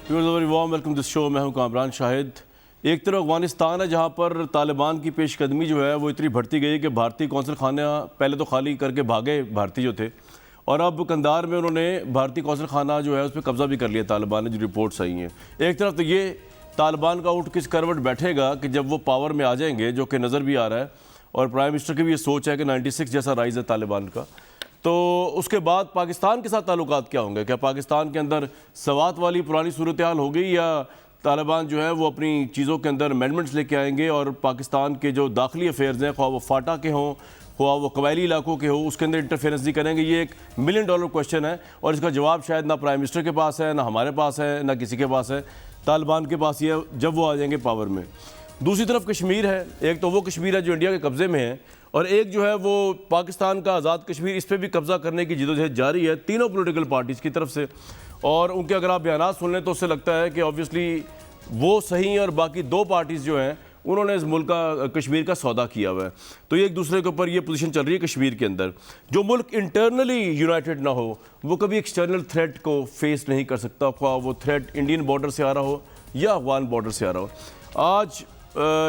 Welcome this show. मैं हूं कामरान शाहिद। एक तरफ अफगानिस्तान है जहां पर तालिबान की पेशकदमी जो है वो इतनी बढ़ती गई कि भारतीय कौंसल खाना पहले तो खाली करके भागे भारतीय जो थे, और अब कंधार में उन्होंने भारतीय कौंसल खाना जो है उस पर कब्जा भी कर लिया तालिबान ने, जो रिपोर्ट्स आई हैं। एक तरफ तो ये तालिबान का उठ किस करवट बैठेगा कि जब वो पावर में आ जाएंगे, जो कि नज़र भी आ रहा है, और प्राइम मिनिस्टर की भी ये सोच है कि 96 जैसा राइज है तालिबान का, तो उसके बाद पाकिस्तान के साथ ताल्लुकात क्या होंगे? क्या पाकिस्तान के अंदर सवात वाली पुरानी सूरत हाल होगी, या तालिबान जो है वो अपनी चीज़ों के अंदर अमेंडमेंट्स लेके आएंगे और पाकिस्तान के जो दाखिली अफेयर्स हैं, ख्वाह वो फाटा के हों, ख्वाह वो कबायली इलाकों के हो, उसके अंदर इंटरफेरेंस नहीं करेंगे? ये एक $1 मिलियन क्वेश्चन है, और इसका जवाब शायद ना प्राइम मिनिस्टर के पास है, ना हमारे पास है, ना किसी के पास है। तालिबान के पास ये जब वो आ जाएंगे पावर में। दूसरी तरफ कश्मीर है। एक तो वो कश्मीर है जो इंडिया के कब्ज़े में है, और एक जो है वो पाकिस्तान का आज़ाद कश्मीर, इस पर भी कब्ज़ा करने की जिदोजहद जारी है तीनों पॉलिटिकल पार्टीज़ की तरफ से। और उनके अगर आप बयान सुन लें तो उससे लगता है कि ऑब्वियसली वो सही हैं और बाकी दो पार्टीज़ जो हैं उन्होंने इस मुल्क का, कश्मीर का सौदा किया हुआ है। तो ये एक दूसरे के ऊपर ये पोजीशन चल रही है कश्मीर के अंदर। जो मुल्क इंटरनली यूनाइटेड ना हो वो कभी एक्सटर्नल थ्रेट को फेस नहीं कर सकता, ख्वाह वो थ्रेट इंडियन बॉर्डर से आ रहा हो या अफगान बॉर्डर से आ रहा हो। आज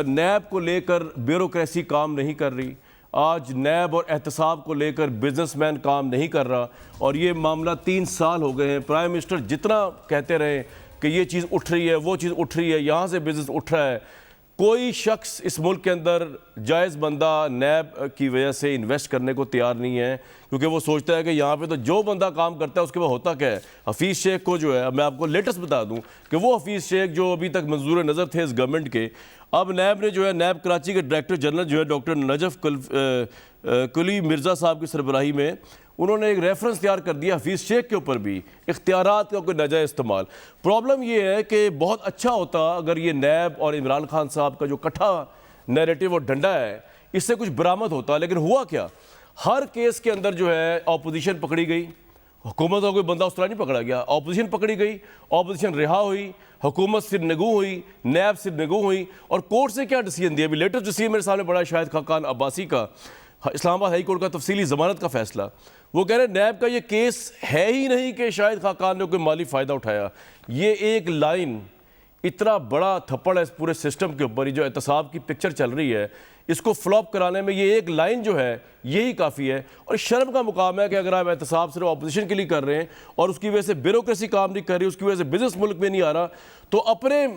नैब को लेकर ब्यूरोक्रेसी काम नहीं कर रही, आज नैब और एहतसाब को लेकर बिजनेसमैन काम नहीं कर रहा, और ये मामला 3 साल हो गए हैं। प्राइम मिनिस्टर जितना कहते रहे कि ये चीज़ उठ रही है, वो चीज़ उठ रही है, यहाँ से बिजनेस उठ रहा है, कोई शख्स इस मुल्क के अंदर जायज़ बंदा नैब की वजह से इन्वेस्ट करने को तैयार नहीं है, क्योंकि वो सोचता है कि यहाँ पे तो जो बंदा काम करता है उसके बाद होता क्या है। हफीज़ शेख को जो है, अब मैं आपको लेटेस्ट बता दूं कि वो हफीज़ शेख जो अभी तक मंजूर नज़र थे इस गवर्नमेंट के, अब नैब ने जो है, नैब कराची के डायरेक्टर जनरल जो है डॉक्टर नजफ कुली मिर्ज़ा साहब की सरबराही में, उन्होंने एक रेफरेंस तैयार कर दिया हफीज़ शेख के ऊपर भी इख्तियारात का कोई नाजायज़ इस्तेमाल। प्रॉब्लम ये है कि बहुत अच्छा होता अगर ये नैब और इमरान खान साहब का जो कट्ठा नैरेटिव और डंडा है इससे कुछ बरामद होता, लेकिन हुआ क्या? हर केस के अंदर जो है ऑपोजिशन पकड़ी गई, हुकूमत का कोई बंदा उस तरह नहीं पकड़ा गया। ऑपोजिशन पकड़ी गई, ऑपोजिशन रिहा हुई, हुकूमत सिरनगू हुई, नैब सिरनगू हुई, और कोर्ट से क्या डिसीजन दिया? अभी लेटेस्ट डिसीजन मेरे सामने बड़ा शाहिद खाकान अब्बासी का, इस्लामाबाद हाई कोर्ट का तफसीली ज़मानत का फैसला। वो कह रहे नैब का ये केस है ही नहीं कि शाहिद खाकान ने कोई माली फ़ायदा उठाया। ये एक लाइन इतना बड़ा थप्पड़ है इस पूरे सिस्टम के ऊपर। जो एहतसाब की पिक्चर चल रही है इसको फ्लॉप कराने में ये एक लाइन जो है यही काफ़ी है। और शर्म का मुकाम है कि अगर आप एहतसाब सिर्फ अपोजिशन के लिए कर रहे हैं और उसकी वजह से ब्यूरोक्रेसी काम नहीं कर रही, उसकी वजह से बिजनेस मुल्क में नहीं आ रहा, तो अपने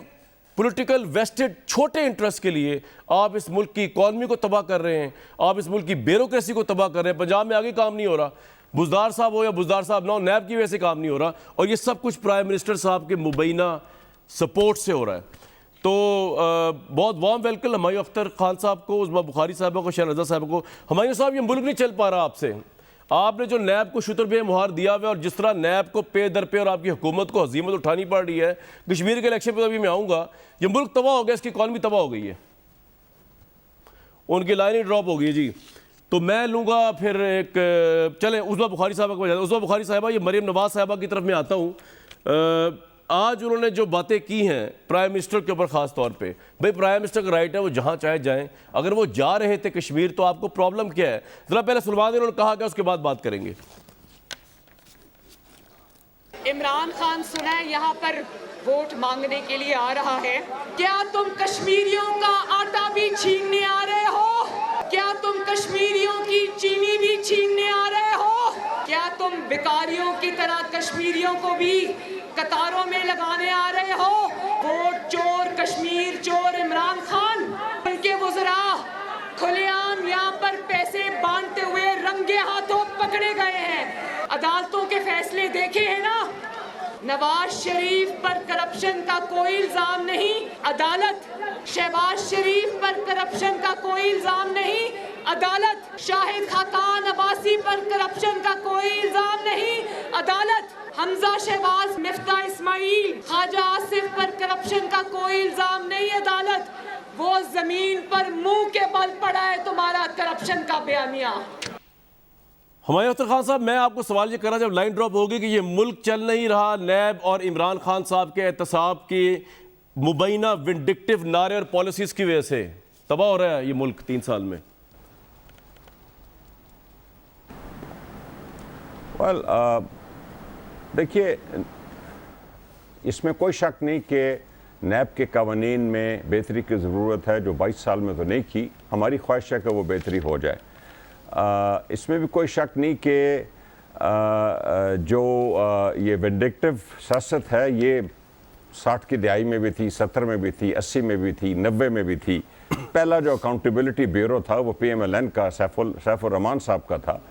पॉलिटिकल वेस्टेड छोटे इंटरेस्ट के लिए आप इस मुल्क की इकॉनमी को तबाह कर रहे हैं, आप इस मुल्क की ब्यूरोक्रेसी को तबाह कर रहे हैं। पंजाब में आगे काम नहीं हो रहा, बुजदार साहब हो या बुजदार साहब ना हो, नैब की वजह से काम नहीं हो रहा, और ये सब कुछ प्राइम मिनिस्टर साहब के मुबैना सपोर्ट से हो रहा है। तो बहुत वार्म वेलकम हमायूं अख्तर खान साहब को, उस्मा बुखारी साहब को, शहनाज़ा साहब को। हमायूं साहब, ये मुल्क नहीं चल पा रहा आपसे। आपने जो नैब को शुतर बे मुहार दिया हुआ, और जिस तरह नैब को पे दर पे और आपकी हुकूमत को हजीमत उठानी पड़ रही है, कश्मीर के इलेक्शन पर अभी मैं आऊँगा, ये मुल्क तबाह हो गया, इसकी इकॉनमी तबाह हो गई है, उनकी लाइन ही ड्रॉप हो गई है जी। तो मैं लूँगा फिर एक, चलें उस्मा बुखारी साहबा को। उस्मा बुखारी साहबा, ये मरीम नवाज़ साहबा की तरफ मैं आता हूँ। आज उन्होंने जो बातें की हैं प्राइम मिनिस्टर के ऊपर ख़ास तौर पे, भाई प्राइम मिनिस्टर का राइट है वो जहाँ चाहे जाएं, अगर वो जा रहे थे कश्मीर तो आपको प्रॉब्लम क्या है? ज़रा पहले सुलमान उन्होंने कहा क्या, उसके बाद बात करेंगे। इमरान खान सुना है यहाँ पर वोट मांगने के लिए आ रहा है। क्या तुम कश्मीरियों का आटा भी छीनने आ रहे हो? क्या तुम कश्मीरियों की चीनी भी छीनने आ रहे हो? क्या तुम भिखारियों की तरह कश्मीरियों को भी कतारों में लगाने आ रहे हो? वोट चोर, कश्मीर चोर इमरान खान, उनके वज़रा खुलेआम यहाँ पर पैसे बांटते हुए रंगे हाथों पकड़े गए हैं। अदालतों के फैसले देखे हैं ना? नवाज शरीफ पर करप्शन का कोई इल्जाम नहीं, अदालत। शहबाज शरीफ पर करप्शन का कोई इल्जाम नहीं, अदालत। शाहिद खाकान अब्बासी पर करप्शन का कोई इल्जाम नहीं, अदालत। हमजा शहबाज, मिफ्ता इस्माइल, ख्वाजा आसिफ पर करप्शन का कोई इल्जाम नहीं, अदालत। वो जमीन पर मुंह के बल पड़ा है तुम्हारा करप्शन का बयानिया। हमायूं अख्तर खान साहब, मैं आपको सवाल ये कर रहा, जब लाइन ड्रॉप होगी कि ये मुल्क चल नहीं रहा नैब और इमरान खान साहब के एहतसाब की मुबैना विंडिक्टिव नारे और पॉलिसीज़ की वजह से तबाह हो रहा है ये मुल्क 3 साल में। देखिए, इसमें कोई शक नहीं कि नैब के कवानीन में बेहतरी की ज़रूरत है, जो 22 साल में तो नहीं की। हमारी ख्वाहिश है कि वो बेहतरी हो जाए। इसमें भी कोई शक नहीं कि जो ये विंडिक्टिव सियासत है ये 60 की दहाई में भी थी, 70 में भी थी, 80 में भी थी, 90 में भी थी। पहला जो अकाउंटेबिलिटी ब्यूरो था वो PMLN का सैफुर रहमान साहब का था।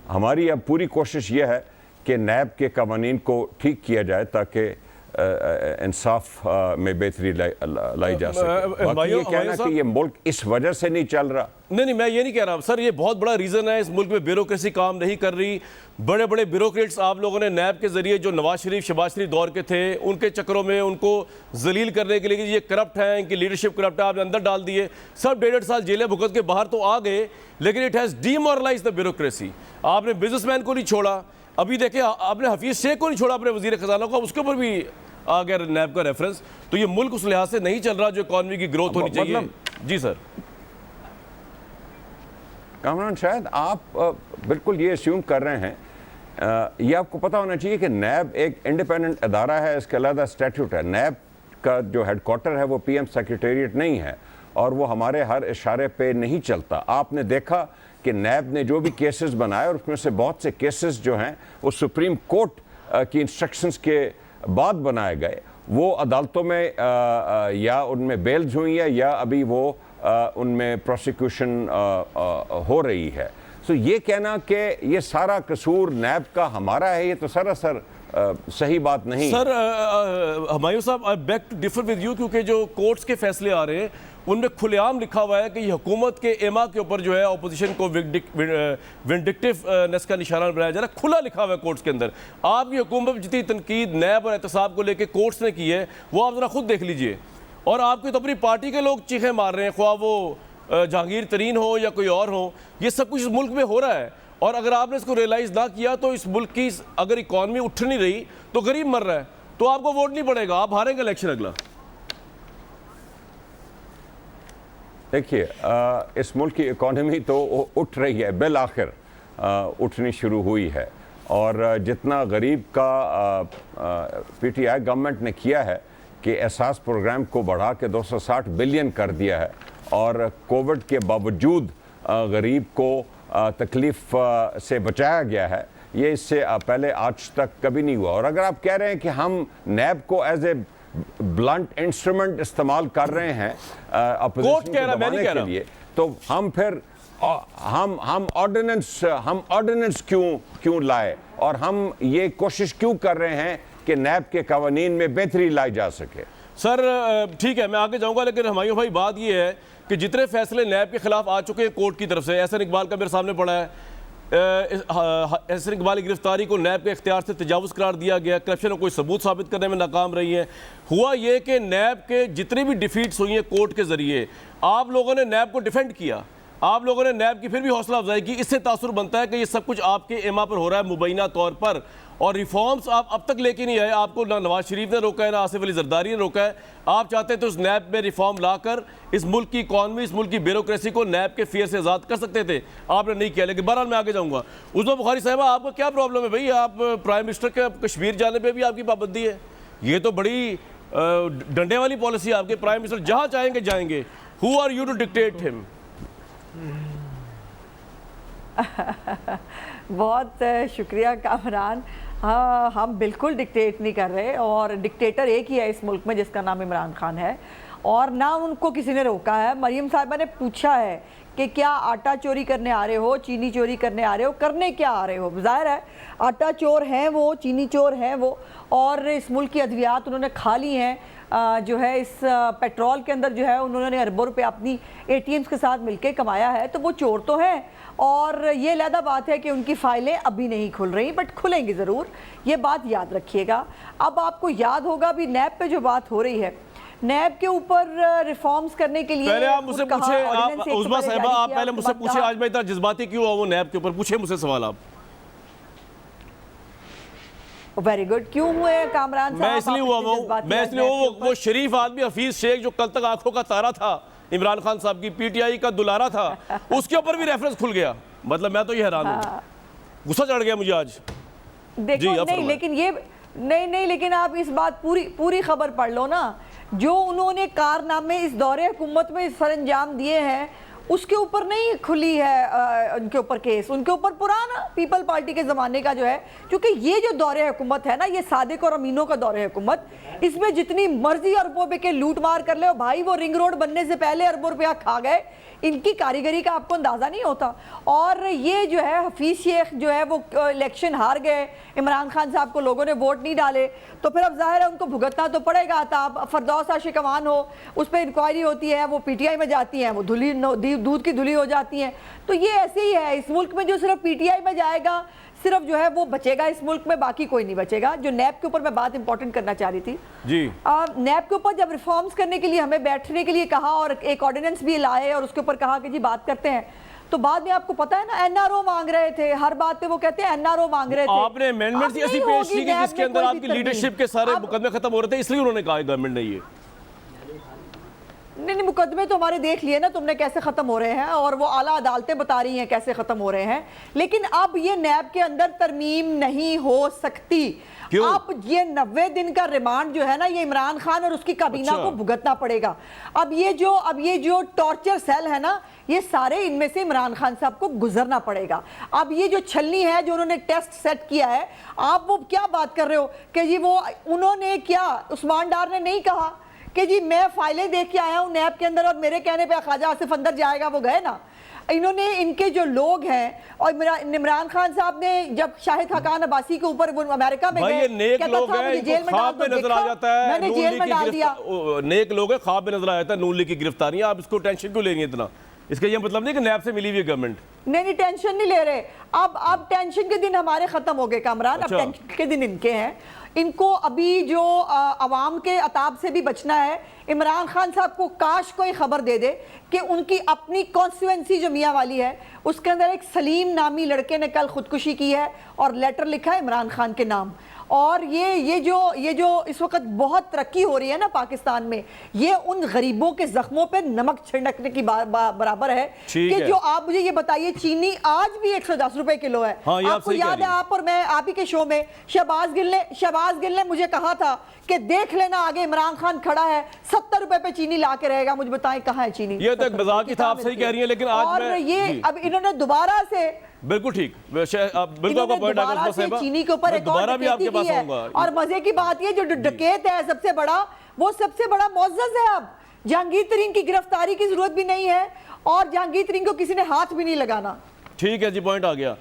हमारी अब पूरी कोशिश ये है कि नैब के कवानीन को ठीक किया जाए ताकि इंसाफ में बेहतरी लाई जा सके। बाकी ये कहना कि ये मुल्क इस वजह से नहीं चल रहा, नहीं, मैं ये नहीं कह रहा सर। ये बहुत बड़ा रीज़न है, इस मुल्क में ब्यूरोक्रेसी काम नहीं कर रही। बड़े बड़े ब्यूरोक्रेट्स आप लोगों ने नैब के जरिए, जो नवाज शरीफ शहबाज शरीफ दौर के थे, उनके चक्करों में उनको जलील करने के लिए कि ये करप्ट हैं, इनकी लीडरशिप करप्ट है, आपने अंदर डाल दिए। सब 1.5 साल जेलें भुगत के बाहर तो आ गए, लेकिन it has demoralise the bureaucracy. आपने बिजनेसमैन को नहीं छोड़ा, अभी देखें आपने हफीज़ शेख को नहीं छोड़ा, अपने वजीर खजाना को, उसके ऊपर भी आ गया नैब का रेफरेंस। तो ये मुल्क उस लिहाज से नहीं चल रहा जो इकॉनमी की ग्रोथ होनी चाहिए। जी सर। कामरान, शायद आप बिल्कुल ये अस्यूम कर रहे हैं, ये आपको पता होना चाहिए कि नैब एक इंडिपेंडेंट अदारा है, इसका अलग स्टैट्यूट है। नैब का जो हेडक्वार्टर है वो PM सेक्रेटेरिएट नहीं है और वो हमारे हर इशारे पे नहीं चलता। आपने देखा कि नैब ने जो भी केसेस बनाए और उसमें से बहुत से केसेस जो हैं वो सुप्रीम कोर्ट की इंस्ट्रक्शंस के बाद बनाए गए। वो अदालतों में या उनमें बेल्स हुई है या अभी वो उनमें प्रोसिक्यूशन हो रही है। सो ये कहना कि ये सारा कसूर नैब का हमारा है, ये तो सरासर सही बात नहीं। सर हुमायूं साहब, I beg to differ with you, क्योंकि जो कोर्ट्स के फैसले आ रहे हैं उनमें खुलेआम लिखा हुआ है कि ये हुकूमत के एमा के ऊपर जो है अपोजिशन को विंडिक्टिवनेस का निशाना बनाया जा रहा है। खुला लिखा हुआ है कोर्ट्स के अंदर। आपकी हुकूमत पर जितनी तनकीद नैब और एहतसाब को लेकर कोर्ट्स ने की है वो आप ज़रा खुद देख लीजिए। और आपकी तो अपनी पार्टी के लोग चीखें मार रहे हैं, ख्वाह वो जहांगीर तरीन हो या कोई और हो। ये सब कुछ इस मुल्क में हो रहा है और अगर आपने इसको रियलाइज़ ना किया तो इस मुल्क की अगर इकॉनमी उठ नहीं रही तो गरीब मर रहा है, तो आपको वोट नहीं पड़ेगा, आप हारेंगे इलेक्शन अगला। देखिए, इस मुल्क की इकॉनमी तो उठ रही है, बिल आखिर उठनी शुरू हुई है। और जितना गरीब का PTI गवर्नमेंट ने किया है कि एहसास प्रोग्राम को बढ़ा के 260 बिलियन कर दिया है और कोविड के बावजूद गरीब को तकलीफ से बचाया गया है, ये इससे पहले आज तक कभी नहीं हुआ। और अगर आप कह रहे हैं कि हम नैब को एज ए ब्लंट इंस्ट्रूमेंट इस्तेमाल कर रहे हैं अपोजिशन को दबाने के लिए, तो हम फिर हम ऑर्डिनेंस क्यों लाए और हम ये कोशिश क्यों कर रहे हैं कि नैब के कवानीन में बेहतरी लाई जा सके। सर ठीक है, मैं आगे जाऊंगा, लेकिन हुमायूं भाई बात ये है कि जितने फैसले नैब के खिलाफ आ चुके हैं कोर्ट की तरफ से, एहसन इकबाल का मेरे सामने पड़ा है, एहसन इकबाल की गिरफ्तारी को नैब के इख्तियार से तजावुज़ करार दिया गया, करप्शन को कोई सबूत साबित करने में नाकाम रही है। हुआ ये कि नैब के जितनी भी डिफीट्स हुई हैं कोर्ट के ज़रिए, आप लोगों ने नैब को डिफेंड किया, आप लोगों ने नैब की फिर भी हौसला अफजाई की। इससे तासुर बनता है कि ये सब कुछ आपके एमा पर हो रहा है मुबैना तौर पर, और रिफॉर्म्स आप अब तक लेके नहीं आए। आपको ना नवाज शरीफ ने रोका है ना आसिफ अली जरदारी ने रोका है। आप चाहते थे उस नैब में रिफॉर्म लाकर इस मुल्क की इकॉनमी, इस मुल्क की ब्यूरोक्रेसी को नैब के फेयर से आज़ाद कर सकते थे, आपने नहीं किया। लेकिन बहरहाल मैं आगे जाऊँगा। उस्मा बुखारी साहबा, आपका क्या प्रॉब्लम है भाई? आप प्राइम मिनिस्टर के कश्मीर जाने पर भी आपकी पाबंदी है, ये तो बड़ी डंडे वाली पॉलिसी है आपके। प्राइम मिनिस्टर जहाँ चाहेंगे जाएंगे। Who are you to dictate him? बहुत शुक्रिया कामरान। हाँ, हम बिल्कुल डिक्टेट नहीं कर रहे और डिक्टेटर एक ही है इस मुल्क में जिसका नाम इमरान खान है, और ना उनको किसी ने रोका है। मरियम साहिबा ने पूछा है कि क्या आटा चोरी करने आ रहे हो, चीनी चोरी करने आ रहे हो, करने क्या आ रहे हो? ज़ाहिर है आटा चोर हैं वो, चीनी चोर हैं वो, और इस मुल्क की अद्वियात उन्होंने खा ली हैं। जो है इस पेट्रोल के अंदर जो है उन्होंने अरबों रुपए अपनी ATMs के साथ मिलके कमाया है, तो वो चोर तो हैं। और ये अलहदा बात है कि उनकी फ़ाइलें अभी नहीं खुल रही, बट खुलेंगी ज़रूर, ये बात याद रखिएगा। अब आपको याद होगा भी नैब पे जो बात हो रही है, नैब के ऊपर रिफॉर्म्स करने के लिए पहले आप मुझसे पूछे, उस्मा साहिबा आप पहले मुझसे पूछे, आज मैं इतना जज्बाती क्यों हुआ वो नैब के ऊपर? पूछे मुझसे सवाल आप। Very good. क्यों हुए कामरान साहब? मैं इसलिए हुआ मैं इसलिए वो शरीफ आदमी हफीज शेख जो कल तक आंखों का तारा था, इमरान खान साहब की PTI का दुलारा था, उसके ऊपर भी रेफरेंस खुल गया। मतलब मैं तो ये हैरान हूँ, गुस्सा चढ़ गया मुझे आज। देखो नहीं, लेकिन नहीं नहीं, लेकिन आप इस बात पूरी खबर पढ़ लो ना। जो उन्होंने कारनामे इस दौरे हुकूमत में सरंजाम दिए हैं उसके ऊपर नहीं खुली है उनके ऊपर केस, उनके ऊपर पुराना पीपल पार्टी के ज़माने का जो है, क्योंकि ये जो दौरे हुकूमत है ना, ये सादिक और अमीनों का दौरे हुकूमत, इसमें जितनी मर्जी अरबों रुपए के लूट मार कर ले, भाई वो रिंग रोड बनने से पहले अरबों रुपया खा गए, इनकी कारीगरी का आपको अंदाज़ा नहीं होता। और ये जो है हफीज़ शेख जो है वो इलेक्शन हार गए, इमरान खान साहब को लोगों ने वोट नहीं डाले, तो फिर अब जाहिर है उनको भुगतना तो पड़ेगा। था फरदौस आशिक अमान हो, उस पर इंक्वायरी होती है, वो पीटीआई में जाती हैं, वो दूध की धुली हो जाती हैं। तो ये ऐसे ही है इस मुल्क में, जो सिर्फ पीटीआई में जाएगा सिर्फ जो है वो बचेगा इस मुल्क में, बाकी कोई नहीं बचेगा। जो नैब के ऊपर मैं बात इंपॉर्टेंट करना चाह रही थी जी, नैब के ऊपर जब रिफॉर्म्स करने के लिए हमें बैठने के लिए कहा और एक ऑर्डिनेंस भी लाए और उसके ऊपर कहा कि जी बात करते हैं, तो बाद में आपको पता है ना एनआरओ मांग रहे थे, हर बात पे वो कहते हैं एनआरओ मांग रहे थे। आपने अमेंडमेंट ऐसी पेश की जिसके अंदर आपकी लीडरशिप के सारे मुकदमे खत्म हो रहे थे, इसलिए उन्होंने कहा गवर्नमेंट ने ये नहीं, मुकदमे तो हमारे देख लिए ना तुमने कैसे खत्म हो रहे हैं, और वो आला अदालतें बता रही हैं कैसे खत्म हो रहे हैं। लेकिन अब ये नैब के अंदर तरमीम नहीं हो सकती। अब ये 90 दिन का रिमांड जो है ना, ये इमरान खान और उसकी काबीना को भुगतना पड़ेगा। अब ये जो टॉर्चर सेल है ना, ये सारे इनमें से इमरान खान साहब को गुजरना पड़ेगा। अब ये जो छलनी है जो उन्होंने टेस्ट सेट किया है, आप वो क्या बात कर रहे हो कि जी वो उन्होंने क्या, उस्मान डार ने नहीं कहा कि जी मैं फाइलें देख के आया हूं नैब के अंदर और मेरे कहने पे ख्वाजा आसिफ अंदर जाएगा, वो गए ना। इन्होंने इनके जो लोग हैं, और इमरान खान साहब ने जब शाहिद खाकान अब्बासी के ऊपर वो अमेरिका में गए, नेक लोग हैं, जेल में ख्वाब में नजर आ जाता है, मैंने जेल में डाल दिया। नेक लोग हैं, ख्वाब में नजर आ जाता है नून लीग की गिरफ्तारियां, आप इसको टेंशन क्यों ले रही हैं इतना? इसका ये मतलब नहीं कि नैब से मिली हुई है गवर्नमेंट। नहीं, टेंशन नहीं ले रहे। अब टेंशन के दिन हमारे खत्म हो गए कामरान। अब टेंशन के दिन इनके हैं। इनको अभी जो अवाम के अताब से भी बचना है। इमरान खान साहब को काश कोई खबर दे दे कि उनकी अपनी कॉन्स्टिट्यूएंसी जो मियाँ वाली है, उसके अंदर एक सलीम नामी लड़के ने कल खुदकुशी की है और लेटर लिखा है इमरान खान के नाम। और ये जो इस वक्त बहुत तरक्की हो रही है ना पाकिस्तान में, ये उन गरीबों के जख्मों पे नमक छिड़कने की बराबर है कि जो आप मुझे ये बताइए, चीनी आज भी 110 रुपए किलो है। हाँ, आपको याद है, आप और मैं आप ही के शो में शहबाज गिल ने मुझे कहा था कि देख लेना आगे इमरान खान खड़ा है 70 रुपए पे चीनी ला के रहेगा। मुझे बताएं कहाँ है चीनी? ये तो एक मजाक की था, आप सही कह रही हैं, लेकिन आज ये अब इन्होंने दोबारा से बिल्कुल ठीक, चीनी के ऊपर एक और डकैती की है। और मजे की बात ये, जो डकैत है सबसे बड़ा, वो सबसे बड़ा मुअज़्ज़ज़ है। अब जहांगीर तरीन की गिरफ्तारी की जरूरत भी नहीं है और जहांगीर तरीन को किसी ने हाथ भी नहीं लगाना। ठीक है जी, पॉइंट आ गया।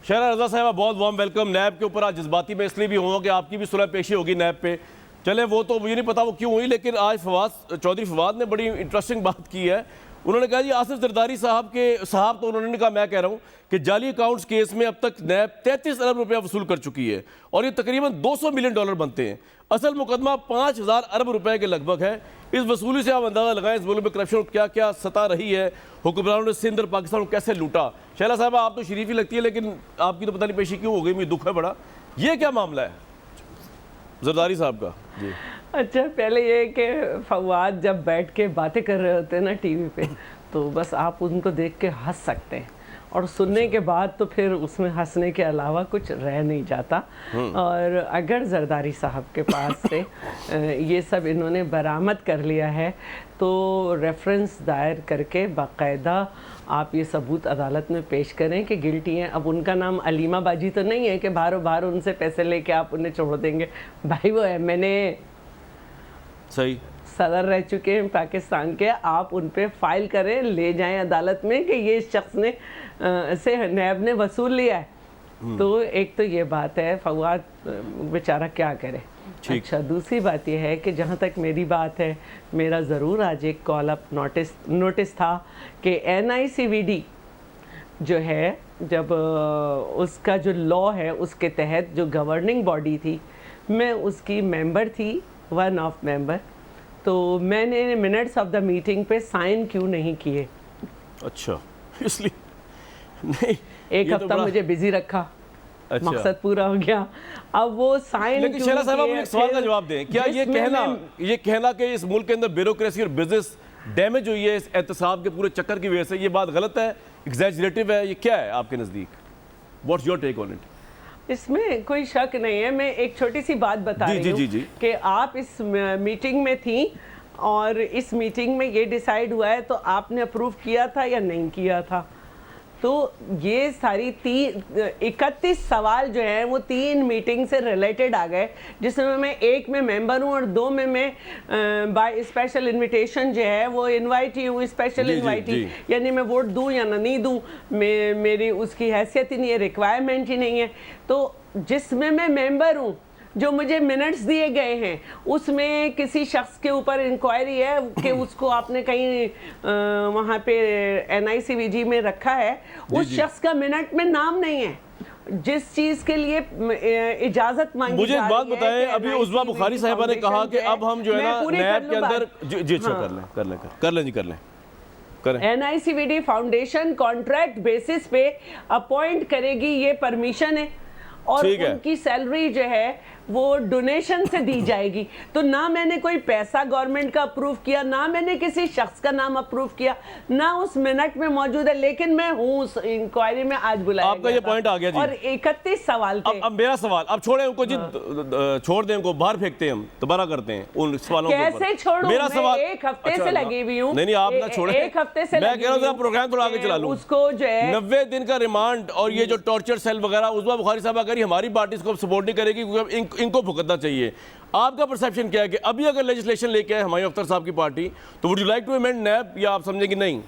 शहरा रजा साहब बहुत वार्म वेलकम। नैब के ऊपर आज जज्बाती में इसलिए भी हुआ कि आपकी भी सुलह पेशी होगी नैब पे। चले वो तो मुझे नहीं पता वो क्यों हुई, लेकिन आज चौधरी फवाद ने बड़ी इंटरेस्टिंग बात की है। उन्होंने कहा जी आसिफ जरदारी साहब तो उन्होंने कहा, मैं कह रहा हूँ कि जाली अकाउंट्स केस में अब तक नैब 33 अरब रुपया वसूल कर चुकी है और ये तकरीबन $200 मिलियन बनते हैं। असल मुकदमा 5000 अरब रुपए के लगभग है। इस वसूली से आप अंदाजा लगाएं इस मुल्क में करप्शन क्या क्या सता रही है, हुक्मरानों ने सिंध और पाकिस्तान को कैसे लूटा। शैला साहब आप तो शरीफ ही लगती है, लेकिन आपकी तो पता नहीं पेशी क्यों हो गई, मुझे दुख है बड़ा। ये क्या मामला है जरदारी साहब का? जी अच्छा, पहले ये कि फवाद जब बैठ के बातें कर रहे होते हैं ना टीवी पे, तो बस आप उनको देख के हंस सकते हैं और सुनने के बाद तो फिर उसमें हंसने के अलावा कुछ रह नहीं जाता। और अगर जरदारी साहब के पास से ये सब इन्होंने बरामद कर लिया है तो रेफरेंस दायर करके बाकायदा आप ये सबूत अदालत में पेश करें कि गिल्टी हैं। अब उनका नाम अलीमा बाजी तो नहीं है कि बाहरों बाहर उनसे पैसे लेके आप उन्हें छोड़ देंगे। भाई वो MNA सही सदर रह चुके हैं पाकिस्तान के, आप उन पे फाइल करें, ले जाएं अदालत में कि ये शख्स ने से नैब ने वसूल लिया है। तो एक तो ये बात है, फवाद बेचारा क्या करे। अच्छा, दूसरी बात ये है कि जहाँ तक मेरी बात है, मेरा ज़रूर आज एक कॉल अप नोटिस था कि NICVD जो है, जब उसका जो लॉ है उसके तहत जो गवर्निंग बॉडी थी, मैं उसकी मेंबर थी, वन ऑफ मेंबर, तो मैंने मिनट्स ऑफ द मीटिंग पे साइन क्यों नहीं किए? अच्छा, इसलिए नहीं, एक हफ्ता मुझे बिजी रखा। अच्छा। मकसद पूरा हो गया। अब वो साइन, लेकिन शहरा साहब मुझे एक सवाल का जवाब दें, क्या ये कहना कि इस मुल्क के अंदर ब्यूरोक्रेसी और बिजनेस डैमेज हुई है इस एहतसाब के पूरे चक्कर की वजह से, ये बात गलत है, एग्जैजरेटिव है, ये क्या है आपके नज़दीक? What's your take on it? इसमें कोई शक नहीं है। मैं एक छोटी सी बात बता जी, रही जी, हूँ जी, जी। कि आप इस मीटिंग में थी और इस मीटिंग में ये डिसाइड हुआ है तो आपने अप्रूव किया था या नहीं किया था। तो ये सारी 31 सवाल जो हैं वो 3 मीटिंग से रिलेटेड आ गए, जिसमें मैं एक में मेंबर हूँ और 2 में मैं बाय स्पेशल इनविटेशन जो है वो इनवाइटी हूँ, स्पेशल जी, जी, इनवाइटी, जी। यानी मैं वोट दूँ या ना नहीं दूँ, मेरी उसकी हैसियत ही नहीं है, रिक्वायरमेंट ही नहीं है। तो जिसमें मैं मेंबर हूँ, जो मुझे मिनट्स दिए गए हैं, उसमें किसी शख्स के ऊपर इंक्वायरी है कि उसको आपने कहीं वहाँ पे NICVG में रखा है, उस शख्स का मिनट में नाम नहीं है। जिस चीज के लिए इजाजत मांगी मुझे एक जा बात रही है बताएं, कि अभी उज़्मा बुखारी साहिबा ने कहा कि अब हम जो है ना नैब के अंदर जी अच्छा कर लें करें। NICVD फाउंडेशन कॉन्ट्रैक्ट बेसिस पे अपॉइंट करेगी, ये परमिशन है, और ठीक है। उनकी सैलरी जो है वो डोनेशन से दी जाएगी। तो ना मैंने कोई पैसा गवर्नमेंट का अप्रूव किया, ना मैंने किसी शख्स का नाम अप्रूव किया, ना उस मिनट में मौजूद है, लेकिन मैं हूँ उस इंक्वायरी में आज बुलाया आपका गया ये था। पॉइंट आ गया जी। और 31 सवाल थे। अब मेरा सवाल, अब छोड़ें उनको जी, छोड़ दें उनको, बाहर फेंकते हैं, हम दोबारा करते हैं उन सवालों के ऊपर। कैसे छोड़ूं? मेरा मैं सवाल एक हफ्ते से लगी हुई हूँ। नहीं आप ना छोड़ें, एक हफ्ते से मैं कह रहा हूँ प्रोग्राम थोड़ा आगे चला लूं। उसको जो है 90 दिन का रिमांड और ये जो टॉर्चर सेल वगैरह, उज़्मा बुखारी साहब करी, हमारी पार्टी इसको सपोर्ट नहीं करेगी क्योंकि इनको भुगतना चाहिए। आपका परसेप्शन क्या है कि अभी अगर लेजिस्लेशन लेके आए हुमायूं अख्तर साहब की पार्टी, तो would you like to amend नैब, या आप समझें कि नहीं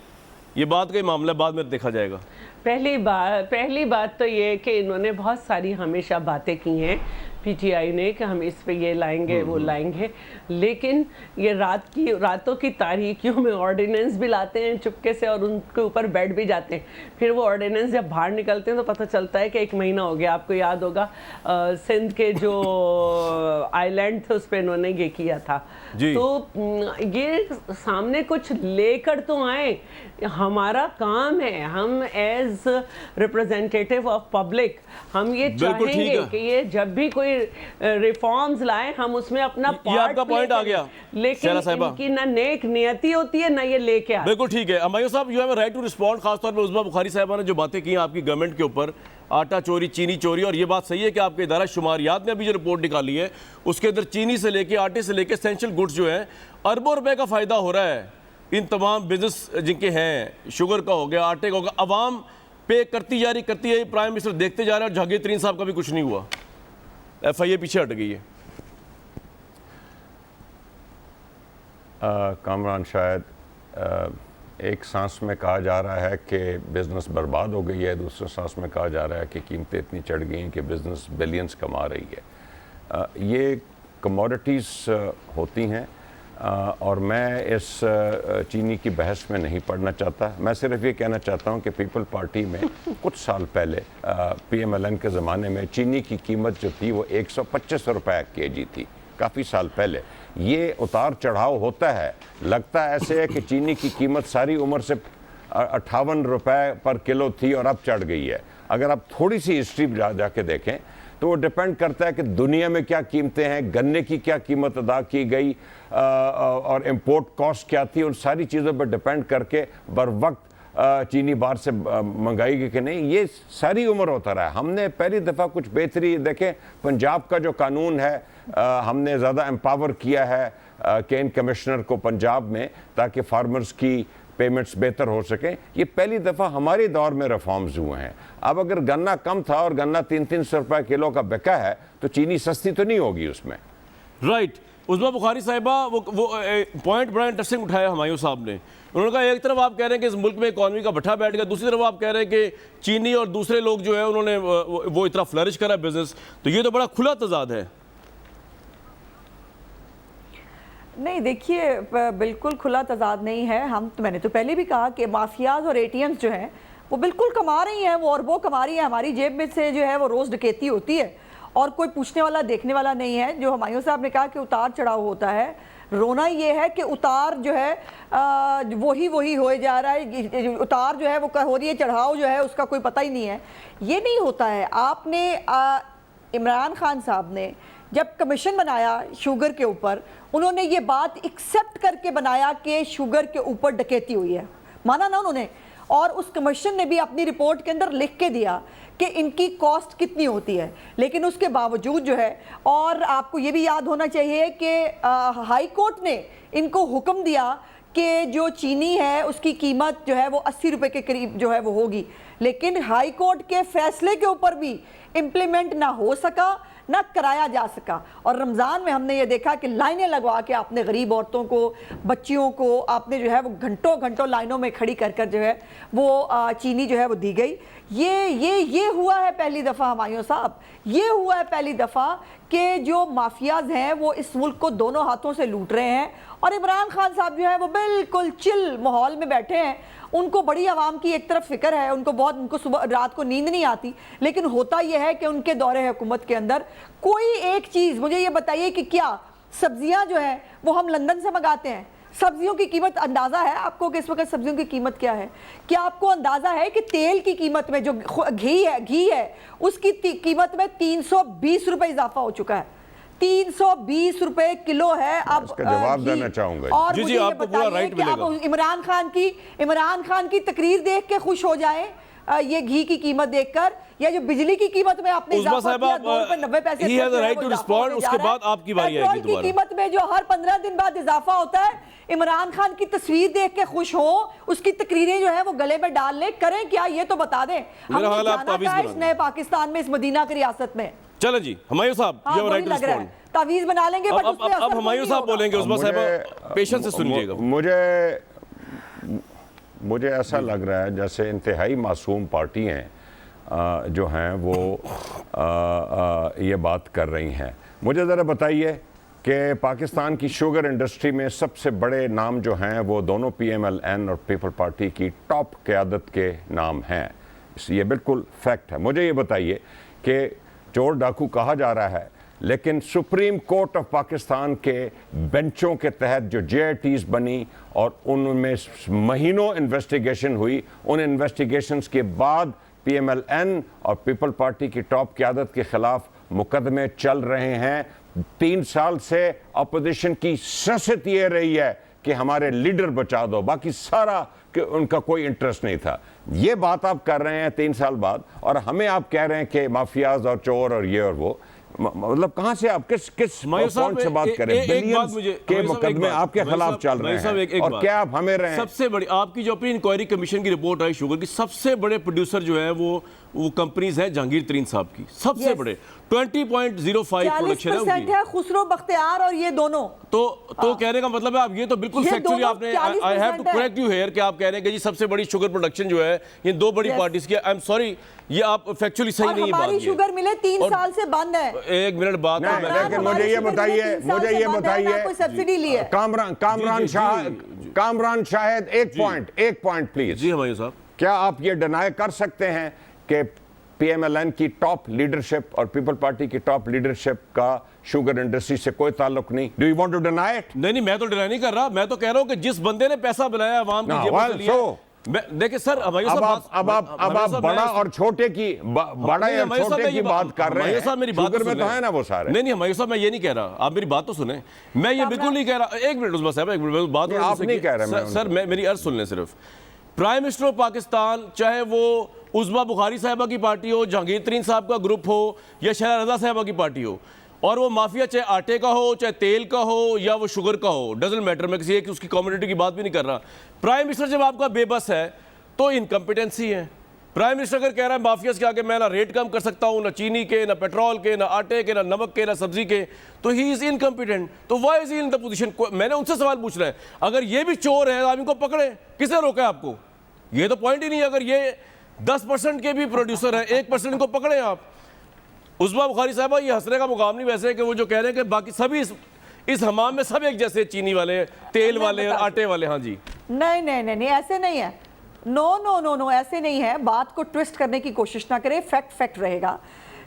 ये बात का मामला बाद में देखा जाएगा? पहली बात तो ये कि इन्होंने बहुत सारी हमेशा बातें की हैं PTI ने कि हम इस पे ये लाएंगे वो लाएंगे, लेकिन ये रातों की तारीकियों में ऑर्डिनेंस भी लाते हैं चुपके से और उनके ऊपर बैठ भी जाते हैं। फिर वो ऑर्डिनेंस जब बाहर निकलते हैं तो पता चलता है कि 1 महीना हो गया। आपको याद होगा सिंध के जो आइलैंड थे उस पर इन्होंने ये किया था। जी। तो ये सामने कुछ लेकर तो आए, हमारा काम है, हम एज रिप्रेजेंटेटिव ऑफ पब्लिक हम ये चाहेंगे कि ये जब भी कोई रिफॉर्म्स लाए हम उसमें अपना ये आपका पॉइंट आ गया, लेकिन इनकी ना नेक नियति होती है ना ये लेके आते। बिल्कुल ठीक है। हुमायूं साहब, you have a right to respond. खासतौर पर उज़्मा बुखारी साहबा ने जो बातें की आपकी गवर्नमेंट के ऊपर, आटा चोरी, चीनी चोरी, और ये बात सही है कि आपके इदारा शुमारियात ने अभी जो रिपोर्ट निकाली है उसके अंदर चीनी से लेके आटे से लेके एसेंशियल गुड्स जो है अरबों रुपए का फायदा हो रहा है इन तमाम बिजनेस जिनके हैं, शुगर का हो गया, आटे का हो गया, अवाम पे करती जा रही है। प्राइम मिनिस्टर देखते जा रहे हैं और जहांगीर तरीन साहब का भी कुछ नहीं हुआ, FIA पीछे हट गई है। कामरान, शायद एक सांस में कहा जा रहा है कि बिज़नेस बर्बाद हो गई है, दूसरे सांस में कहा जा रहा है कि कीमतें इतनी चढ़ गई हैं कि बिज़नेस बिलियंस कमा रही है। ये कमोडिटीज़ होती हैं और मैं इस चीनी की बहस में नहीं पढ़ना चाहता। मैं सिर्फ ये कहना चाहता हूँ कि पीपल पार्टी में कुछ साल पहले PMLN के ज़माने में चीनी की कीमत जो थी वो 125 रुपये kg थी, काफ़ी साल पहले। ये उतार चढ़ाव होता है, लगता ऐसे है कि चीनी की कीमत सारी उम्र से 58 रुपये पर किलो थी और अब चढ़ गई है। अगर आप थोड़ी सी हिस्ट्री जाके देखें तो वो डिपेंड करता है कि दुनिया में क्या कीमतें हैं, गन्ने की क्या कीमत अदा की गई और इंपोर्ट कॉस्ट क्या थी, उन सारी चीज़ों पर डिपेंड करके बर वक्त चीनी बाहर से मंगाई गई कि नहीं, ये सारी उम्र होता रहा है। हमने पहली दफ़ा कुछ बेहतरी देखें, पंजाब का जो कानून है हमने ज़्यादा एम्पावर किया है केन कमिश्नर को पंजाब में, ताकि फार्मर्स की पेमेंट्स बेहतर हो सके। ये पहली दफ़ा हमारे दौर में रिफॉर्म्स हुए हैं। अब अगर गन्ना कम था और गन्ना 300-300 रुपये किलो का बिका है तो चीनी सस्ती तो नहीं होगी उसमें। राइट। उज़्मा बुखारी साहिबा वो पॉइंट बड़ा इंटरेस्टिंग उठाया हुमायूं साहब ने। उन्होंने कहा एक तरफ आप कह रहे हैं कि इस मुल्क में इकॉनमी का भट्ठा बैठ गया, दूसरी तरफ आप कह रहे हैं कि चीनी और दूसरे लोग जो है उन्होंने वो इतना फ्लरिश करा बिजनेस, तो ये तो बड़ा खुला तजाद है। नहीं, देखिए बिल्कुल खुला तजाद नहीं है। मैंने तो पहले भी कहा कि माफियाज और ATMs जो हैं वो बिल्कुल कमा रही हैं, वो अरबों कमा रही है, हमारी जेब में से जो है वो रोज़ डकैती होती है और कोई पूछने वाला देखने वाला नहीं है। जो हुमायूं साहब ने कहा कि उतार चढ़ाव होता है, रोना ये है कि उतार जो है वही हो जा रहा है, उतार जो है वो हो रही है, चढ़ाव जो है उसका कोई पता ही नहीं है। ये नहीं होता है। आपने इमरान खान साहब ने जब कमीशन बनाया शुगर के ऊपर, उन्होंने ये बात एक्सेप्ट करके बनाया कि शुगर के ऊपर डकैती हुई है, माना ना उन्होंने। और उस कमीशन ने भी अपनी रिपोर्ट के अंदर लिख के दिया कि इनकी कॉस्ट कितनी होती है, लेकिन उसके बावजूद जो है, और आपको ये भी याद होना चाहिए कि हाई कोर्ट ने इनको हुक्म दिया कि जो चीनी है उसकी कीमत जो है वो 80 रुपए के करीब जो है वो होगी, लेकिन हाई कोर्ट के फैसले के ऊपर भी इम्प्लीमेंट ना हो सका ना कराया जा सका। और रमज़ान में हमने ये देखा कि लाइनें लगवा के आपने गरीब औरतों को, बच्चियों को आपने जो है वो घंटों घंटों लाइनों में खड़ी कर कर जो है वो चीनी जो है वो दी गई। ये हुआ है पहली दफ़ा हुमायूं साहब, ये हुआ है पहली दफ़ा कि जो माफियाज हैं वो इस मुल्क को दोनों हाथों से लूट रहे हैं, और इमरान खान साहब जो है वो बिल्कुल चिल माहौल में बैठे हैं। उनको बड़ी आवाम की एक तरफ फिक्र है, उनको सुबह रात को नींद नहीं आती, लेकिन होता यह है कि उनके दौरे हुकूमत के अंदर कोई एक चीज़ मुझे ये बताइए कि क्या सब्जियां जो है वो हम लंदन से मंगाते हैं? सब्जियों की कीमत अंदाज़ा है आपको कि इस वक्त सब्जियों की कीमत क्या है? क्या आपको अंदाज़ा है कि तेल की कीमत में जो घी है उसकी कीमत में 320 रुपए इजाफा हो चुका है? 320 रुपए किलो है अब। इसका जवाब देना चाहूंगा। और जी, मुझे ये आपको पूरा बताइए राइट कि आप इमरान खान की तकरीर देख के खुश हो जाएं, ये घी की कीमत देखकर, या जो बिजली की कीमत में आपने उस्मा इजाफा साहब, किया 2 रुपए 90 पैसे, he has a right to respond, उसके बाद आपकी बारी आएगी पेट्रोल की कीमत में जो हर 15 दिन बाद इजाफा होता है, इमरान खान की तस्वीर देख के खुश हो, उसकी तकरीरें जो है वो गले में डाल ले, करें क्या ये तो बता दें। मेरा हमने ख्याल है आप जाना तावीज़ था इस बना नए पाकिस्तान में, इस मदीना की रियासत में। चलो जी, हुमायूं साहब, हाँ, you have a right वही to लग रहा respond। है, तावीज़ बना लेंगे, बट उसमें असर अब कोई हुमायूं नहीं साहब होगा। बोलेंगे, उस्मा साहब पेशेंस से सुनिएगा। मुझे ऐसा लग रहा है जैसे इंतहाई मासूम पार्टी हैं जो हैं वो ये बात कर रही हैं। मुझे ज़रा बताइए कि पाकिस्तान की शुगर इंडस्ट्री में सबसे बड़े नाम जो हैं वो दोनों PMLN और पीपल पार्टी की टॉप क़यादत के नाम हैं, ये बिल्कुल फैक्ट है। मुझे ये बताइए कि चोर डाकू कहा जा रहा है, लेकिन सुप्रीम कोर्ट ऑफ पाकिस्तान के बेंचों के तहत जो JITs बनी और उनमें महीनों इन्वेस्टिगेशन हुई, उन इन्वेस्टिगेशंस के बाद PMLN और पीपल पार्टी की टॉप क़यादत के ख़िलाफ़ मुकदमे चल रहे हैं। 3 साल से अपोजिशन की सियासत ये रही है कि हमारे लीडर बचा दो, बाकी सारा कि उनका कोई इंटरेस्ट नहीं था। ये बात आप कर रहे हैं 3 साल बाद, और हमें आप कह रहे हैं कि माफियाज और चोर और ये और वो। मतलब कहाँ से आप किस पॉइंट से बात करें? बिलियंस के मुकदमे आपके खिलाफ चल रहे हैं, और क्या आप हमें रहे हैं? सबसे बड़ी आपकी जो अपनी इंक्वायरी कमीशन की रिपोर्ट आई शुगर की, सबसे बड़े प्रोड्यूसर जो है वो कंपनीज है जहांगीर तरीन साहब की, सबसे बड़े 20.05 प्रोडक्शन है उनकी। है खुसरो बख्तियार और ये दोनों। तो कहने का मतलब है आप ये तो बिल्कुल फैक्चुअली आपने, I have to correct you here कि आप कह रहे हैं कि जी सबसे बड़ी शुगर प्रोडक्शन जो है ये 2 बड़ी पार्टीज की। आई एम सॉरी, ये आप फैक्चुअली सही नहीं है बात। हमारी शुगर मिले 3 साल से बंद है। 1 मिनट बात लेकिन मुझे ये बताइए कोई सब्सिडी ली है? कामरान शाहिद, एक पॉइंट प्लीज। जी हुमायूं साहब, क्या आप ये डिनाई कर सकते हैं कि PMLN की टॉप लीडरशिप और पीपल पार्टी की टॉप लीडरशिप का शुगर इंडस्ट्री से कोई ताल्लुक नहीं? Do you want to deny it? नहीं, मैं तो डिनाई नहीं कर रहा, मैं तो कह रहा हूं कि जिस बंदे ने पैसा बनाया अवाम की जेब से लिया। देखिए सर, अब आप बड़ा और छोटे की बड़ा या छोटे की बात कर रहे हैं। मेरी बात में तो है ना वो सारे। नहीं हुमायूं साहब, मैं ये नहीं कह रहा, आप मेरी बात तो सुने। मैं ये बिल्कुल नहीं कह रहा। एक मिनट उस्मा साहब, एक मिनट बात आप नहीं कह रहे सर, मेरी अर्ज सुन लें सिर्फ। प्राइम मिनिस्टर ऑफ पाकिस्तान, चाहे वो उज़मा बुखारी साहबा की पार्टी हो, जहांगीर तरीन साहब का ग्रुप हो, या शहरा रज़ा साहबा की पार्टी हो, और वो माफिया चाहे आटे का हो, चाहे तेल का हो, या वो शुगर का हो, डजंट मैटर। मैं किसी एक उसकी कम्युनिटी की बात भी नहीं कर रहा। प्राइम मिनिस्टर जब आपका बेबस है तो इनकम्पिटेंसी है। प्राइम मिनिस्टर अगर कह रहा है माफियाज के आगे मैं ना रेट कम कर सकता हूँ, ना चीनी के, ना पेट्रोल के, ना आटे के, ना नमक के, ना सब्जी के, तो ही इज इनकम्पिटेंट। तो why is in the position? मैंने उनसे सवाल पूछ रहा है, अगर ये भी चोर है आप इनको पकड़े, किसने रोका है आपको? ये तो पॉइंट ही नहीं है। अगर ये 10% के भी प्रोड्यूसर है, 1% इनको पकड़े आप। उज़मा बुखारी साहबा, ये हंसने का मुकाम नहीं वैसे कि वो जो कह रहे हैं कि बाकी सभी इस हमाम में सब एक जैसे, चीनी वाले, तेल वाले और आटे वाले। हाँ जी, नहीं, ऐसे नहीं है। नो, ऐसे नहीं है। बात को ट्विस्ट करने की कोशिश ना करें, फैक्ट रहेगा।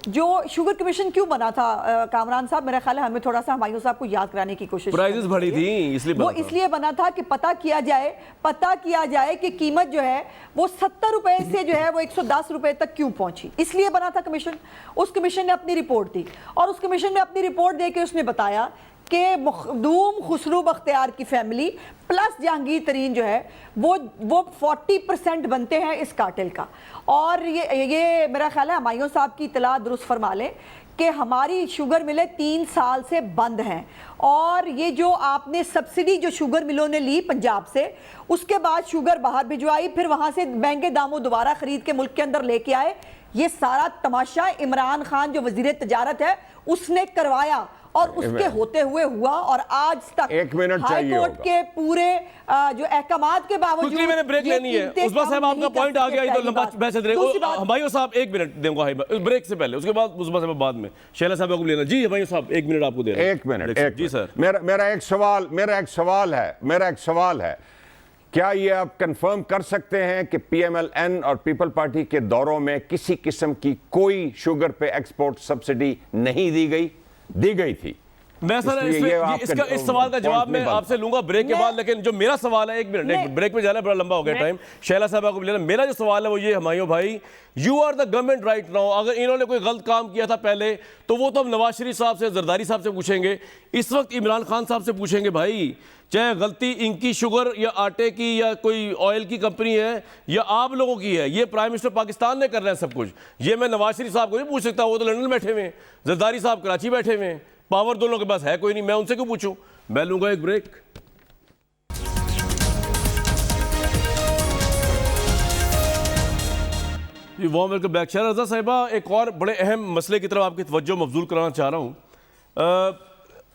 जो शुगर कमीशन क्यों बना था कामरान साहब, मेरा ख्याल है हमें थोड़ा सा हुमायूं साहब को याद कराने की कोशिश, प्राइसेस बढ़ी थी इसलिए बना था कि पता किया जाए कि कीमत जो है वो 70 रुपए से जो है वो 110 रुपए तक क्यों पहुंची। इसलिए बना था कमीशन। उस कमीशन ने अपनी रिपोर्ट दी, और उस कमीशन ने अपनी रिपोर्ट दे के उसने बताया कि मखदूम खुसरू बख्तियार की फैमिली प्लस जहांगीर तरीन जो है वो 40% बनते हैं इस कार्टेल का। और ये मेरा ख्याल है हमायूं साहब की इतला दुरुस्त फरमा लें कि हमारी शुगर मिलें 3 साल से बंद हैं, और ये जो आपने सब्सिडी जो शुगर मिलों ने ली पंजाब से, उसके बाद शुगर बाहर भिजवाई, फिर वहाँ से महंगे दामों दोबारा खरीद के मुल्क के अंदर लेके आए, ये सारा तमाशा इमरान खान जो वजीर तजारत है उसने करवाया और उसके होते हुए हुआ। और आज तक 1 मिनट हाई चाहिए कोर्ट होगा। के पूरे जो अहकामात के बावजूद क्विकली मैंने ब्रेक ये लेनी है। कीमतें उस्मा कम साहब आपका नहीं कर पॉइंट आ सकते, गया, ये तो पहली लंबा बात। बहस चल रही दूसरी बात, हमायूं साहब 1 मिनट दूंगा ब्रेक से पहले, उसके बाद उस्मा साहब बाद में शैला साहब को लेना। जी हमायूं साहब 1 मिनट आपको दे रहे हैं। 1 मिनट जी सर। मेरा एक सवाल है, क्या ये आप कंफर्म कर सकते हैं कि पीएमएलएन और पीपल पार्टी के दौरों में किसी किस्म की कोई शुगर पे एक्सपोर्ट सब्सिडी नहीं दी गई थी? मैं सर इस सवाल का जवाब मैं आपसे लूंगा ब्रेक के बाद, लेकिन जो मेरा सवाल है, 1 मिनट ब्रेक में जाना, बड़ा लंबा हो गया टाइम, शैला साहब को लेना। मेरा जो सवाल है वो ये, हमायूं भाई, you are the government right now. अगर इन्होंने कोई गलत काम किया था पहले तो वो तो हम नवाज शरीफ साहब से, जरदारी साहब से पूछेंगे, इस वक्त इमरान खान साहब से पूछेंगे भाई, चाहे गलती इनकी शुगर या आटे की या कोई ऑयल की कंपनी है या आप लोगों की है, ये प्राइम मिनिस्टर पाकिस्तान ने कर रहे हैं सब कुछ। ये मैं नवाज शरीफ साहब को नहीं पूछ सकता, वो तो लंदन बैठे हुए हैं, जरदारी साहब कराची बैठे हुए हैं, पावर दोनों के पास है कोई नहीं, मैं उनसे क्यों पूछूं? मैं लूंगा एक ब्रेक। जी वार्म वेलकम बैक। शहरा रज़ा साहिबा, एक और बड़े अहम मसले की तरफ आपकी तवज्जो मबजूल कराना चाह रहा हूँ।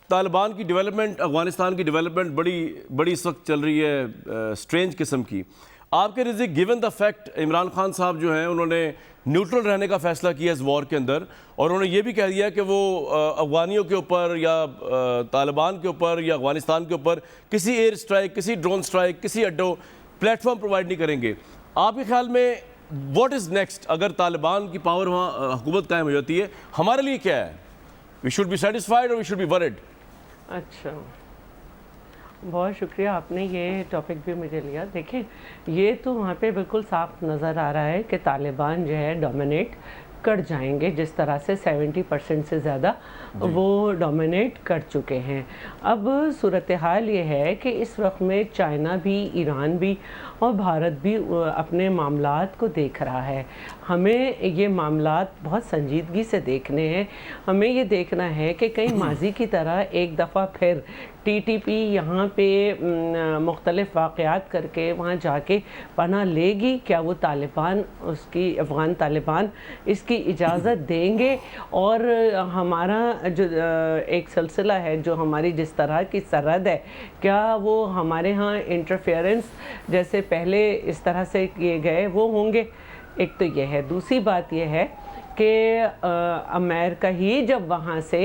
तालिबान की डेवलपमेंट, अफगानिस्तान की डेवलपमेंट बड़ी इस वक्त चल रही है स्ट्रेंज किस्म की। आपके नज़दीक given the fact Imran Khan साहब जो हैं उन्होंने न्यूट्रल रहने का फ़ैसला किया इस वॉर के अंदर, और उन्होंने ये भी कह दिया कि वो अफगानियों के ऊपर या तालिबान के ऊपर या अफगानिस्तान के ऊपर किसी एयर स्ट्राइक, किसी ड्रोन स्ट्राइक, किसी अड्डों प्लेटफॉर्म प्रोवाइड नहीं करेंगे। आपके ख्याल में व्हाट इज़ नेक्स्ट? अगर तालिबान की पावर वहाँ हुकूमत कायम हो जाती है, हमारे लिए क्या है? वी शुड बी सेटिस्फाइड और वी शुड बी वरिड? अच्छा, बहुत शुक्रिया, आपने ये टॉपिक भी मुझे लिया। देखिए, ये तो वहाँ पे बिल्कुल साफ नज़र आ रहा है कि तालिबान जो है डोमिनेट कर जाएंगे, जिस तरह से 70% से ज़्यादा वो डोमिनेट कर चुके हैं। अब सूरत हाल ये है कि इस वक्त में चाइना भी, ईरान भी और भारत भी अपने मामलात को देख रहा है। हमें ये मामलात बहुत संजीदगी से देखने हैं। हमें ये देखना है कि कहीं माजी की तरह एक दफ़ा फिर टीटीपी यहाँ पे मुख्तलिफ वाक़यात करके वहाँ जाके पनाह लेगी क्या? वो तालिबान, उसकी अफ़गान तालिबान इसकी इजाज़त देंगे? और हमारा जो एक सिलसिला है, जो हमारी जिस तरह की सरहद है, क्या वो हमारे यहाँ इंटरफेरेंस जैसे पहले इस तरह से किए गए वो होंगे? एक तो यह है। दूसरी बात यह है कि अमेरिका ही जब वहाँ से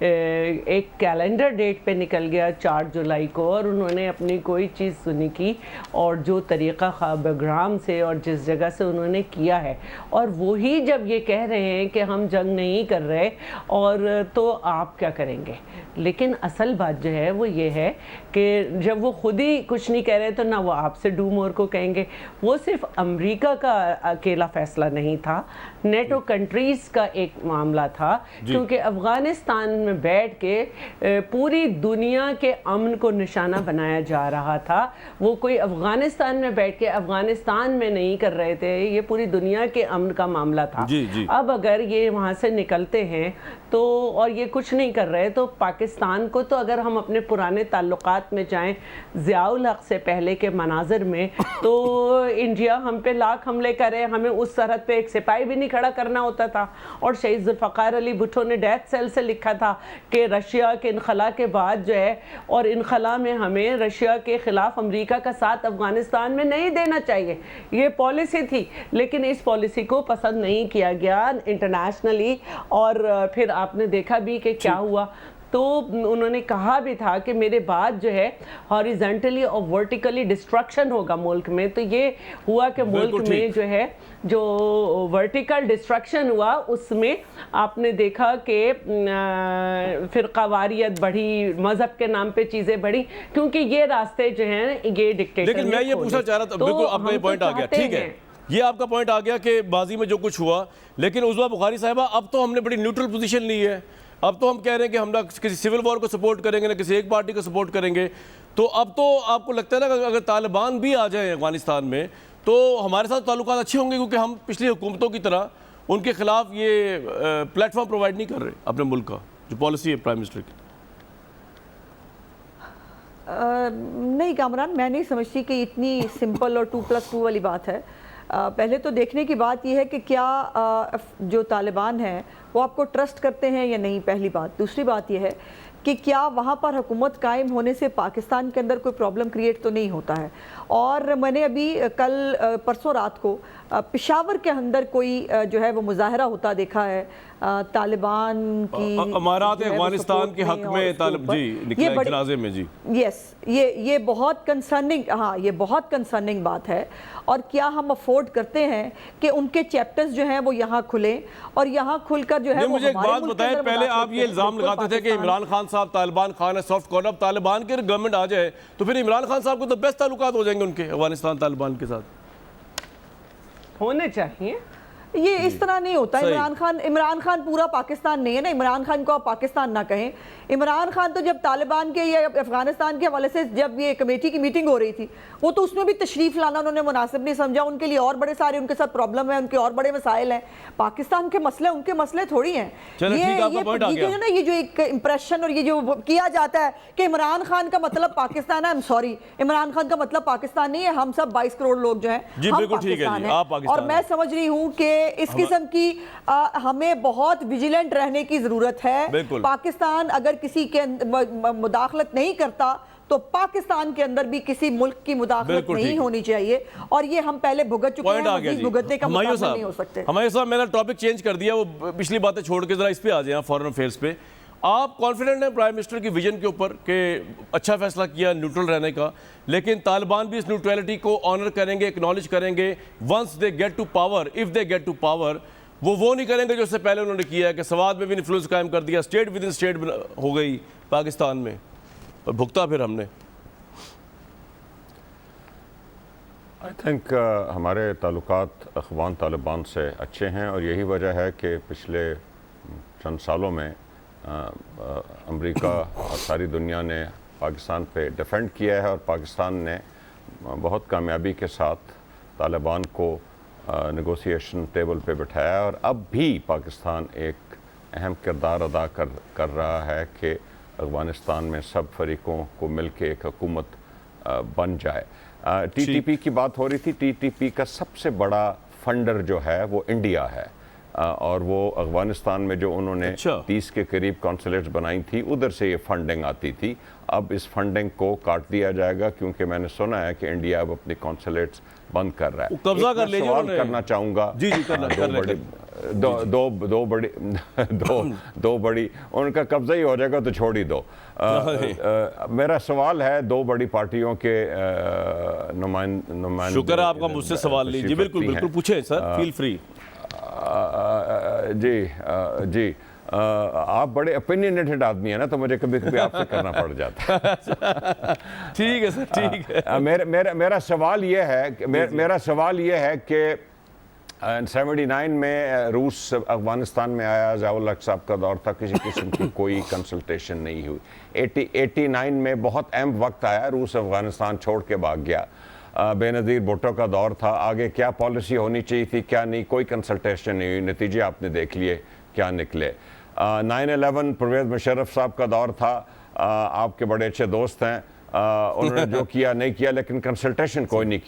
एक कैलेंडर डेट पे निकल गया 4 जुलाई को, और उन्होंने अपनी कोई चीज़ सुनी की, और जो तरीक़ा बैकग्राउंड से और जिस जगह से उन्होंने किया है, और वो ही जब ये कह रहे हैं कि हम जंग नहीं कर रहे, और तो आप क्या करेंगे? लेकिन असल बात जो है वो ये है कि जब वो खुद ही कुछ नहीं कह रहे तो ना वो आपसे डू मोर को कहेंगे। वो सिर्फ अमेरिका का अकेला फ़ैसला नहीं था, नेटो कंट्रीज़ का एक मामला था, क्योंकि अफ़गानिस्तान में बैठ के पूरी दुनिया के अमन को निशाना बनाया जा रहा था। वो कोई अफ़गानिस्तान में बैठ के अफ़गानिस्तान में नहीं कर रहे थे, ये पूरी दुनिया के अमन का मामला था। अब अगर ये वहाँ से निकलते हैं तो, और ये कुछ नहीं कर रहे, तो पाकिस्तान को तो, अगर हम अपने पुराने ताल्लुकात में जाएं ज़ियाउल हक से पहले के मनाजिर में, तो इंडिया हम पे लाख हमले करे, हमें उस सरहद पे एक सिपाही भी नहीं खड़ा करना होता था। और शहीद जुल्फ़िकार अली भुट्टो ने डेथ सेल से लिखा था कि रशिया के इनखला के बाद जो है, और इनखला में हमें रशिया के ख़िलाफ़ अमेरिका का साथ अफ़गानिस्तान में नहीं देना चाहिए, ये पॉलिसी थी। लेकिन इस पॉलिसी को पसंद नहीं किया गया इंटरनेशनली, और फिर आपने देखा भी कि क्या हुआ। तो उन्होंने कहा भी था कि मेरे बाद जो है हॉरिजेंटली और वर्टिकली डिस्ट्रक्शन होगा मुल्क में। तो ये हुआ कि मुल्क में जो है, जो वर्टिकल डिस्ट्रक्शन हुआ, उसमें आपने देखा कि फ़िरक़ावारियत बढ़ी, मज़हब के नाम पे चीज़ें बढ़ी, क्योंकि ये रास्ते जो हैं ये डिक्टेटर। लेकिन मैं ये पूछना चाह रहा था, बिल्कुल आपका ये पॉइंट आ गया, ठीक है, ये आपका पॉइंट आ गया कि बाजी में जो कुछ हुआ, लेकिन उज़्मा बुखारी साहिबा, अब तो हमने बड़ी न्यूट्रल पोजीशन ली है। अब तो हम कह रहे हैं कि हम ना किसी सिविल वॉर को सपोर्ट करेंगे ना किसी एक पार्टी को सपोर्ट करेंगे। तो अब तो आपको लगता है ना कि अगर तालिबान भी आ जाए अफगानिस्तान में तो हमारे साथ ताल्लुकात अच्छे होंगे, क्योंकि हम पिछली हुकूमतों की तरह उनके खिलाफ ये प्लेटफॉर्म प्रोवाइड नहीं कर रहे अपने मुल्क का, जो पॉलिसी है प्राइम मिनिस्टर की। नहीं कामरान, मैं नहीं समझती कि इतनी सिंपल और 2+2 वाली बात है। पहले तो देखने की बात यह है कि क्या जो तालिबान हैं वो आपको ट्रस्ट करते हैं या नहीं, पहली बात। दूसरी बात यह है कि क्या वहाँ पर हुकूमत कायम होने से पाकिस्तान के अंदर कोई प्रॉब्लम क्रिएट तो नहीं होता है। और मैंने अभी कल परसों रात को पेशावर के अंदर कोई जो है वो मुजाहरा होता देखा है तालिबान की, अमारात अफगानिस्तान के हक में जी निकला जनाजे में जी। यस, ये बहुत कंसर्निंग, हाँ ये बहुत कंसर्निंग बात है। और क्या हम अफोर्ड करते हैं कि उनके चैप्टर्स जो हैं वो यहाँ खुलें और यहाँ खुलकर जो है मुझे एक बात बताएं, पहले आप ये इल्ज़ाम लगाते थे कि इमरान खान साहब तालिबान खान है, सॉफ्ट कॉर्नर। अब तालिबान की गवर्नमेंट आ जाए तो फिर इमरान खान साहब को तो बेस्ट ताल्लुकात हो जाएंगे उनके अफगानिस्तान तालिबान के साथ। होने चाहिए, ये इस तरह नहीं होता। इमरान खान पूरा पाकिस्तान नहीं है ना। इमरान खान को आप पाकिस्तान ना कहें। इमरान खान तो जब तालिबान के या अफगानिस्तान के हवाले से जब ये कमेटी की मीटिंग हो रही थी, वो तो उसमें भी तशरीफ लाना उन्होंने मुनासिब नहीं समझा। उनके लिए और बड़े सारे उनके साथ प्रॉब्लम है, उनके और बड़े मसाइल हैं। पाकिस्तान के मसले उनके मसले थोड़ी हैं। ये जो एक इंप्रेशन और ये जो किया जाता है कि इमरान खान का मतलब पाकिस्तान है, सॉरी, इमरान खान का मतलब पाकिस्तान नहीं है। हम सब 22 करोड़ लोग जो हैं हम पाकिस्तान हैं। और मैं समझ रही हूँ कि इस किस्म की हमें बहुत विजिलेंट रहने की जरूरत है। पाकिस्तान अगर किसी के मुदाखलत नहीं करता तो पाकिस्तान के अंदर भी किसी मुल्क की मुदाखलत नहीं होनी चाहिए। और ये हम पहले भुगत चुके हैं, मज़ीद भुगतने का मुताबिक नहीं हो सकते। हमारे साहब, मैंने टॉपिक चेंज कर दिया, वो पिछली बातें छोड़ के जरा इस पे आ जाए, फॉरेन अफेयर्स पे। आप कॉन्फिडेंट हैं प्राइम मिनिस्टर की विजन के ऊपर कि अच्छा फैसला किया न्यूट्रल रहने का, लेकिन तालिबान भी इस न्यूट्रलिटी को ऑनर करेंगे, एक्नॉलेज करेंगे once they get to power, if they get to power. वो नहीं करेंगे जो उससे पहले उन्होंने किया है कि सवाद में भी इन्फ्लुएंस कायम कर दिया, स्टेट विद इन स्टेट हो गई पाकिस्तान में, और भुगता फिर हमने। आई थिंक हमारे ताल्लुकात अफगान तालिबान से अच्छे हैं, और यही वजह है कि पिछले चंद सालों में अमेरिका और सारी दुनिया ने पाकिस्तान पे डिफेंड किया है, और पाकिस्तान ने बहुत कामयाबी के साथ तालिबान को नेगोशिएशन टेबल पे बिठाया। और अब भी पाकिस्तान एक अहम किरदार अदा कर रहा है कि अफगानिस्तान में सब फरीकों को मिलकर एक हुकूमत बन जाए। TTP की बात हो रही थी। TTP का सबसे बड़ा फंडर जो है वो इंडिया है, और वो अफगानिस्तान में जो उन्होंने 30 के करीब कॉन्सुलेट्स बनाई थी, उधर से ये फंडिंग आती थी। अब इस फंडिंग को काट दिया जाएगा, क्योंकि मैंने सुना है कि इंडिया अब अपनी कॉन्सुलेट्स बंद कर रहा है। कब्जा कर ले सवाल करना चाहूँगा। जी दो बड़ी उनका कब्जा ही हो जाएगा तो छोड़ ही दो। मेरा सवाल है दो बड़ी पार्टियों के नुमाइंदे। शुक्र है आपका मुझसे सवाल ली। जी बिल्कुल पूछे सर, फील फ्री। जी आप बड़े ओपिनियनेटेड आदमी है ना, तो मुझे कभी कभी आपसे करना पड़ जाता है। ठीक है सर, ठीक है। मेरा सवाल ये है कि 79 में रूस अफगानिस्तान में आया, ज़ियाउल हक साहब का दौर था, किसी किस्म की कोई कंसल्टेशन नहीं हुई। 89 में बहुत अहम वक्त आया, रूस अफगानिस्तान छोड़ के भाग गया। बेनज़ीर भुट्टो का दौर था, आगे क्या पॉलिसी होनी चाहिए थी क्या नहीं, कोई कंसल्टेशन नहीं हुई। नतीजे आपने देख लिए क्या निकले। 9/11 परवेज़ मुशर्रफ साहब का दौर था, आपके बड़े अच्छे दोस्त हैं, उन्होंने जो किया नहीं किया, लेकिन कंसल्टेशन कोई नहीं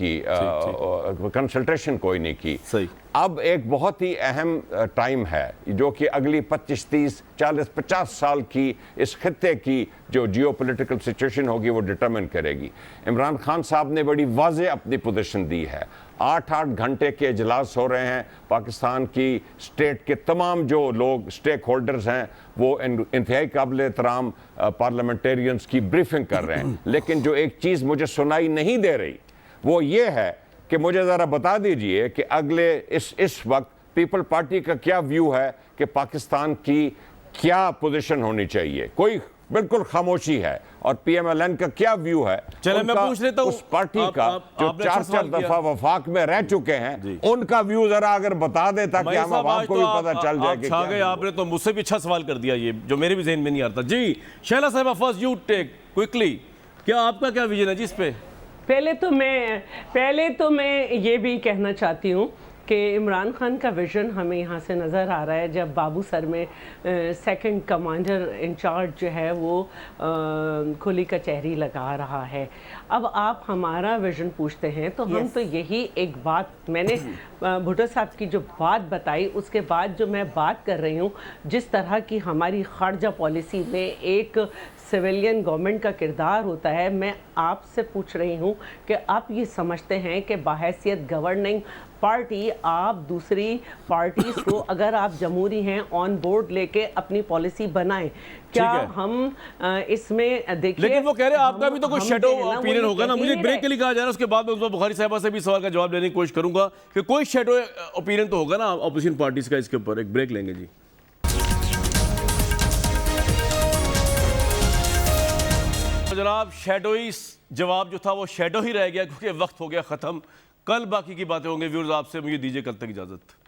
की। सही। अब एक बहुत ही अहम टाइम है जो कि अगली 25, 30, 40, 50 साल की इस खित्ते की जो जियोपॉलिटिकल सिचुएशन होगी वो डिटरमिन करेगी। इमरान खान साहब ने बड़ी वाज़ेह अपनी पोजीशन दी है। 8-8 घंटे के इजलास हो रहे हैं, पाकिस्तान की स्टेट के तमाम जो लोग स्टेक होल्डर्स हैं वो इंतहाई काबिल एहतराम पार्लियामेंटेरियंस की ब्रीफिंग कर रहे हैं। लेकिन जो एक चीज़ मुझे सुनाई नहीं दे रही वो ये है कि मुझे ज़रा बता दीजिए कि अगले इस वक्त पीपल पार्टी का क्या व्यू है कि पाकिस्तान की क्या पोजीशन होनी चाहिए। कोई बिल्कुल खामोशी है। और PMLN का क्या व्यू है, चले मैं उनका पूछ लेता हूं, उस पार्टी का जो आपने अच्छा 4 सवाल किया। दफा वफाक में रह चुके हैं, उनका व्यू जरा अगर बता दे ताकि मय्यर हम साहब, आवाम आज को तो भी पता चल जाए आप कि छा क्या गए। व्यू है। आपने तो मुझसे भी अच्छा सवाल कर दिया, ये जो मेरे भी जहन में नहीं आता। जी शैला साहब, फर्स्ट यू टेक क्विकली, क्या आपका क्या विजन है जी इस पे? पहले तो मैं ये भी कहना चाहती हूँ कि इमरान खान का विज़न हमें यहाँ से नज़र आ रहा है जब बाबू सर में सेकंड कमांडर इंचार्ज जो है वो खुली कचहरी लगा रहा है। अब आप हमारा विज़न पूछते हैं तो हम तो यही एक बात, मैंने भुट्टो साहब की जो बात बताई उसके बाद जो मैं बात कर रही हूँ, जिस तरह की हमारी खारजा पॉलिसी में एक सिविलियन गवर्नमेंट का किरदार होता है, मैं आपसे पूछ रही हूँ कि आप ये समझते हैं कि बाहैसियत गवर्निंग पार्टी आप दूसरी पार्टीज को अगर आप जमहूरी हैं ऑन बोर्ड लेके अपनी पॉलिसी बनाएं, क्या हम इसमें देखिए। लेकिन वो कह रहे हैं आपका भी तो कोई शेडो जो है ना, ओपिनियन वो होगा ना। कह ही मुझे नहीं ब्रेक रहे। के लिए कहा जा रहा है, उसके बाद मैं बुखारी साहबा से भी सवाल का जवाब देने की कोशिश करूंगा कि कोई शेडो ओपिनियन तो होगा ना ऑपोजिशन पार्टीज का। इसके ऊपर एक ब्रेक लेंगे जी। जनाब, शेडोई जवाब जो था वो शेडो ही रह गया क्योंकि वक्त हो गया ख़त्म। कल बाकी की बातें होंगे व्यूअर्स। आपसे मुझे दीजिए कल तक इजाज़त।